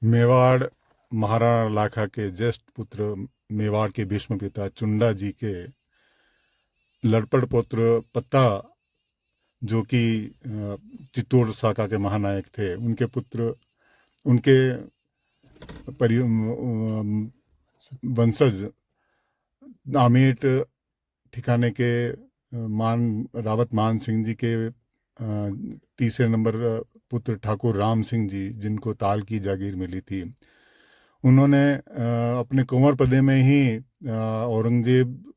मेवाड़ महाराणा लाखा के ज्येष्ठ पुत्र, मेवाड़ के भीष्म पिता चुंडा जी के लड़पड़ पुत्र पत्ता, जो कि चित्तौड़ शाखा के महानायक थे, उनके पुत्र, उनके वंशज आमेट ठिकाने के रावत मान सिंह जी के तीसरे नंबर पुत्र ठाकुर राम सिंह जी, जिनको ताल की जागीर मिली थी, उन्होंने अपने कुंवर पदे में ही औरंगजेब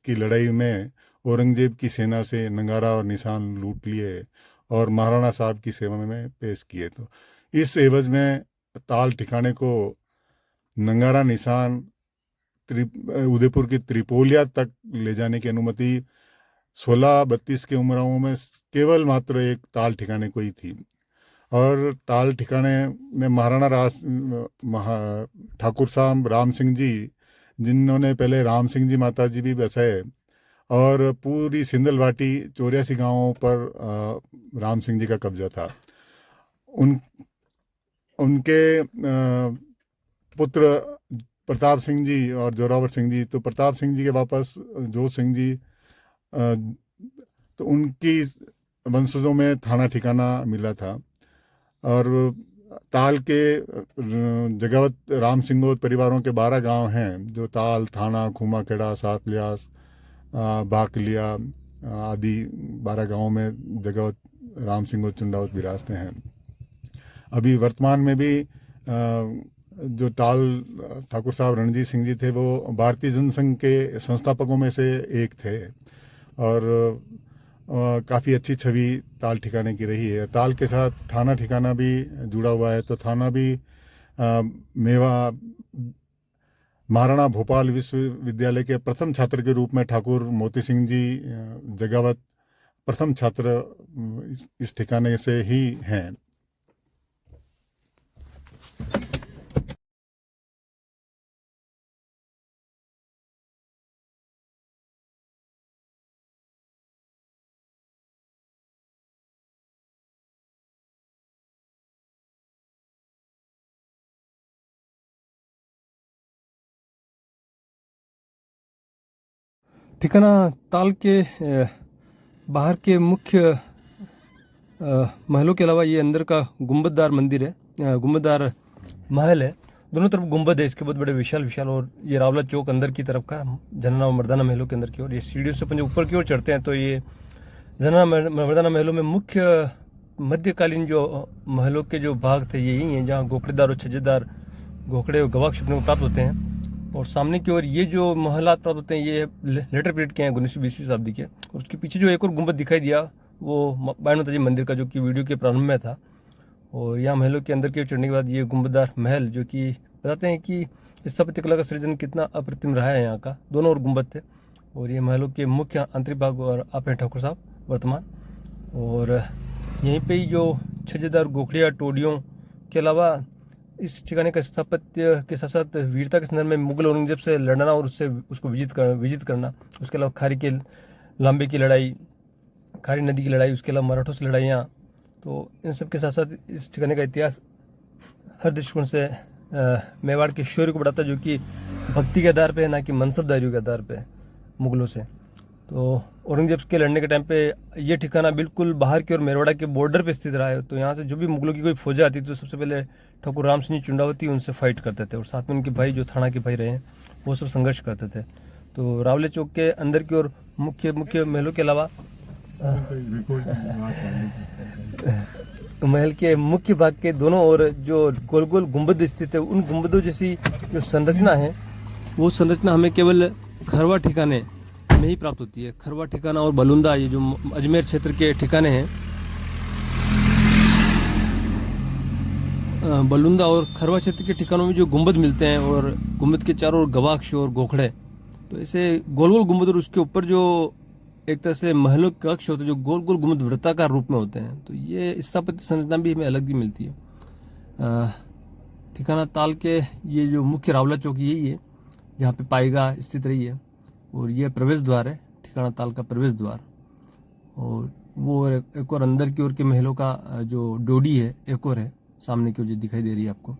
की लड़ाई में औरंगजेब की सेना से नंगारा और निशान लूट लिए और महाराणा साहब की सेवा में पेश किए। तो इस एवज में ताल ठिकाने को नंगारा निशान उदयपुर की त्रिपोलिया तक ले जाने की अनुमति 16-32 की उम्रों में केवल मात्र एक ताल ठिकाने को ही थी। और ताल ठिकाने में महाराणा ठाकुर साहब राम सिंह जी, जिन्होंने पहले राम सिंह जी माता जी भी बसाए, और पूरी सिंधल वाटी 84 गांवों पर राम सिंह जी का कब्जा था। उनके पुत्र प्रताप सिंह जी और जोरावर सिंह जी, तो प्रताप सिंह जी के वापस जोत सिंह जी, तो उनकी वंशजों में थाना ठिकाना मिला था। और ताल के जगावत राम सिंगोत परिवारों के 12 गांव हैं, जो ताल, थाना, खुमाखेड़ा, सातलियास, बाकलिया आदि 12 गांवों में जगावत राम सिंगोत चुंडावत विरासते हैं। अभी वर्तमान में भी जो ताल ठाकुर साहब रणजीत सिंह जी थे, वो भारतीय जनसंघ के संस्थापकों में से एक थे, और काफ़ी अच्छी छवि ताल ठिकाने की रही है। ताल के साथ थाना ठिकाना भी जुड़ा हुआ है, तो थाना भी मेवा महाराणा भोपाल विश्वविद्यालय के प्रथम छात्र के रूप में ठाकुर मोती सिंह जी जगावत प्रथम छात्र इस ठिकाने से ही हैं। ठिकाना ताल के बाहर के मुख्य महलों के अलावा ये अंदर का गुंबददार मंदिर है, गुंबददार महल है। दोनों तरफ गुंबद है इसके, बहुत बड़े विशाल विशाल। और ये रावला चौक अंदर की तरफ का, जनाना और मर्दाना महलों के अंदर की ओर। ये सीढ़ियों से अपन ऊपर की ओर चढ़ते हैं तो ये जनाना मर्दाना महलों में मुख्य मध्यकालीन जो महलों के जो भाग थे, ये यही हैं जहाँ गोखड़ेदार और छज्जेदार घोखड़े और गवाक्ष अपने को प्राप्त होते हैं। और सामने की ओर ये जो महलात प्राप्त होते हैं, ये लेटर पीरियड के हैं, 19वीं-20वीं शताब्दी के। और उसके पीछे जो एक और गुंबद दिखाई दिया, वो बाण माता जी मंदिर का, जो कि वीडियो के प्रारंभ में था। और यहाँ महलों के अंदर की ओर चढ़ने के बाद ये गुंबददार महल, जो कि बताते हैं कि स्थापत्य कला का सृजन कितना अप्रतिम रहा है यहाँ का। दोनों और गुंबद थे, और ये महलों के मुख्य आंतरिक भाग। और आप हैं ठाकुर साहब वर्तमान। और यहीं पे ही जो छज्जेदार गोखड़िया टोडियों के अलावा इस ठिकाने का स्थापत्य के साथ साथ वीरता के संदर्भ में मुगल औरंगजेब से लड़ना और उससे उसको विजित करना, उसके अलावा खारी के लांबे की लड़ाई, खारी नदी की लड़ाई, उसके अलावा मराठों से लड़ाइयाँ, तो इन सब के साथ साथ इस ठिकाने का इतिहास हर दृष्टिकोण से मेवाड़ के शौर्य को बढ़ाता है, जो कि भक्ति के आधार पे, ना कि मनसबदारियों के आधार पे मुगलों से। तो औरंगजेब के लड़ने के टाइम पे ये ठिकाना बिल्कुल बाहर की ओर मेरवाड़ा के बॉर्डर पे स्थित रहा है। तो यहाँ से जो भी मुगलों की कोई फौजें आती थी, तो सबसे पहले ठाकुर राम सिंह चुंडावती उनसे फाइट करते थे, और साथ में उनके भाई जो थाना के भाई रहे हैं, वो सब संघर्ष करते थे। तो रावले चौक के अंदर की ओर मुख्य महलों के अलावा महल के मुख्य भाग के दोनों ओर जो गोल गोल गुंबद स्थित है, उन गुंबदों जैसी जो संरचना है, वो संरचना हमें केवल खरवा ठिकाने में ही प्राप्त होती है। खरवा ठिकाना और बलुंदा, ये जो अजमेर क्षेत्र के ठिकाने हैं, बलुंदा और खरवा क्षेत्र के ठिकानों में जो गुंबद मिलते हैं, और गुंबद के चारों ओर गवाक्ष और गोखड़े, तो ऐसे गोल गोल गुंबद, और उसके ऊपर जो एक तरह से महलों के कक्ष होते हैं, जो गोल गोल गुंबद वृत्ताकार रूप में होते हैं। तो ये स्थापत्य संरचना भी हमें अलग ही मिलती है। ठिकाना ताल के ये जो मुख्य रावला चौक यही है, जहाँ पे पाएगा स्थित रही है। और ये प्रवेश द्वार है, ठिकाना ताल का प्रवेश द्वार। और वो एक और अंदर की ओर के महलों का जो डोडी है, एक और है सामने की ओर जो दिखाई दे रही है आपको,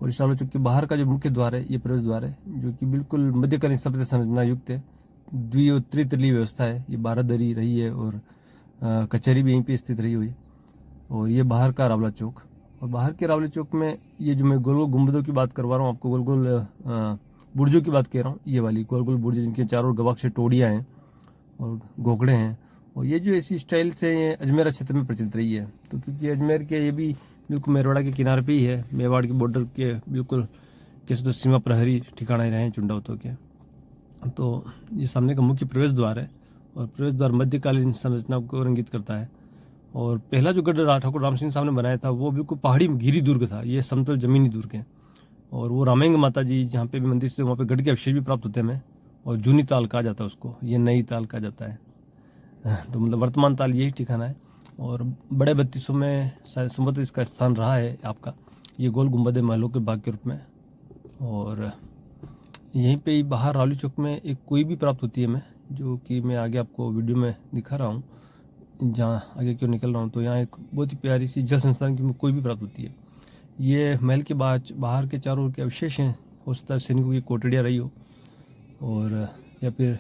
और इस रावला चौक के बाहर का जो मुख्य द्वार है, ये प्रवेश द्वार है, जो कि बिल्कुल मध्यकालीन स्थापत्य संरचना युक्त है। द्वि और त्रितलीय व्यवस्था है, ये बारादरी रही है और कचहरी भी यहीं पे स्थित रही हुई। और ये बाहर का रावला चौक, और बाहर के रावला चौक में ये जो मैं गोल गोल गुंबदों की बात करवा रहा हूँ आपको, गोल गोल बुर्जों की बात कह रहा हूँ, ये वाली गोल गोल बुर्ज जिनके चारों गवाक्ष टोड़ियाँ हैं और घोंकड़े हैं। और ये जो ऐसी स्टाइल से ये अजमेरा क्षेत्र में प्रचलित रही है, तो क्योंकि अजमेर के ये भी बिल्कुल मेरवाड़ा के किनारे पे ही है, मेवाड़ के बॉर्डर के बिल्कुल कैसे तो सीमा प्रहरी ठिकाना रहे हैं चुंडावतों के। तो ये सामने का मुख्य प्रवेश द्वार है, और प्रवेश द्वार मध्यकालीन संरचना को इंगित करता है। और पहला जो गढ़ ठाकुर राम सिंह साहब ने बनाया था वो बिल्कुल पहाड़ी घिरी दुर्ग था, ये समतल जमीनी दुर्ग है। और वो रामेंग माता जी जहाँ पे भी मंदिर से वहाँ पे गढ़ के अवशेष भी प्राप्त होते हैं हमें, और जूनी ताल कहा जाता है उसको, ये नई ताल कहा जाता है। तो मतलब वर्तमान ताल यही ठिकाना है। और बड़े बत्तीसों में शायद संभवतः इसका स्थान रहा है आपका, ये गोल गुंबद महलों के भाग के रूप में। और यहीं पे ही बाहर रावली चौक में एक कुई भी प्राप्त होती है हमें, जो कि मैं आगे आपको वीडियो में दिखा रहा हूँ। जहाँ आगे क्यों निकल रहा हूँ तो यहाँ एक बहुत ही प्यारी सी जल संस्थान की कोई भी प्राप्त होती है। ये महल के बाहर के चारों ओर के अवशेष हैं, हो सकता है सैनिकों की कोठड़ियाँ रही हो, और या फिर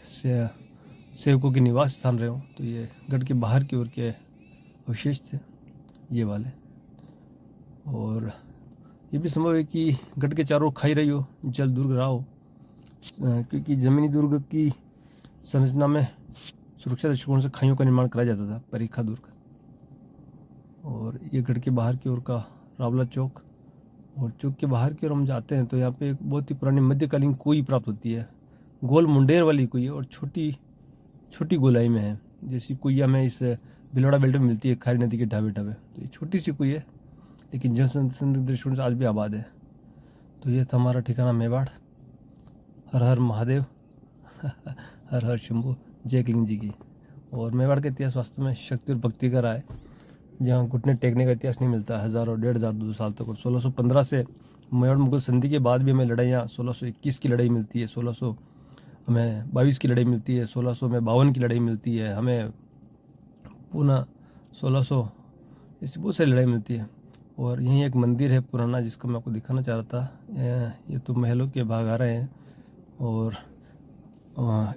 सेवकों के निवास स्थान रहे हो। तो ये गढ़ के बाहर की ओर के अवशेष थे ये वाले। और ये भी संभव है कि गढ़ के चारों ओर खाई रही हो, जल दुर्ग रहा हो, क्योंकि जमीनी दुर्ग की संरचना में सुरक्षा दृष्टिकोण से खाइयों का निर्माण कराया जाता था, परीखा दुर्ग। और ये गढ़ के बाहर की ओर का रावला चौक, और चौक के बाहर की ओर हम जाते हैं तो यहाँ पे एक बहुत ही पुरानी मध्यकालीन कुई प्राप्त होती है, गोल मुंडेर वाली कुई है, और छोटी छोटी गोलाई में है। जैसी कुइया में इस भिलवाड़ा बेल्ट में मिलती है खारी नदी के ढाबे ढाबे, तो ये छोटी सी कुई है लेकिन जनसंख्या दृष्टिकोण से आज भी आबाद है। तो ये था हमारा ठिकाना मेवाड़। हर हर महादेव हर हर शंभू, जय कलिंग जी की। और मेवाड़ का इतिहास वास्तव में शक्ति और भक्ति का रहा है, जहाँ घुटने टेकने का इतिहास नहीं मिलता है हज़ार और 1500 साल तक। और 1615 से मेवाड़ मुगल संधि के बाद भी हमें लड़ाइयाँ, 1621 की लड़ाई मिलती है, 1600 हमें 22 की लड़ाई मिलती है, 1600 में 52 की लड़ाई मिलती है, हमें पुनः 1600 ऐसी बहुत सारी लड़ाई मिलती है। और यहीं एक मंदिर है पुराना जिसको मैं आपको दिखाना चाह रहा था। ये तो महलों के भाग आ रहे हैं, और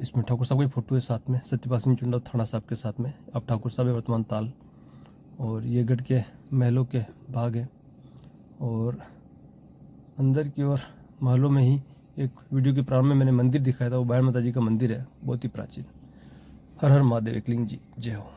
इसमें ठाकुर साहब की फ़ोटो है साथ में, सत्यपाल सिंह चुंडा थाना साहब के साथ में। अब ठाकुर साहब है वर्तमान ताल, और ये गढ़ के महलों के भाग है। और अंदर की ओर महलों में ही एक वीडियो के प्रारंभ में मैंने मंदिर दिखाया था, वो बायण माता जी का मंदिर है, बहुत ही प्राचीन। हर हर महादेव, एकलिंग जी, जय हो।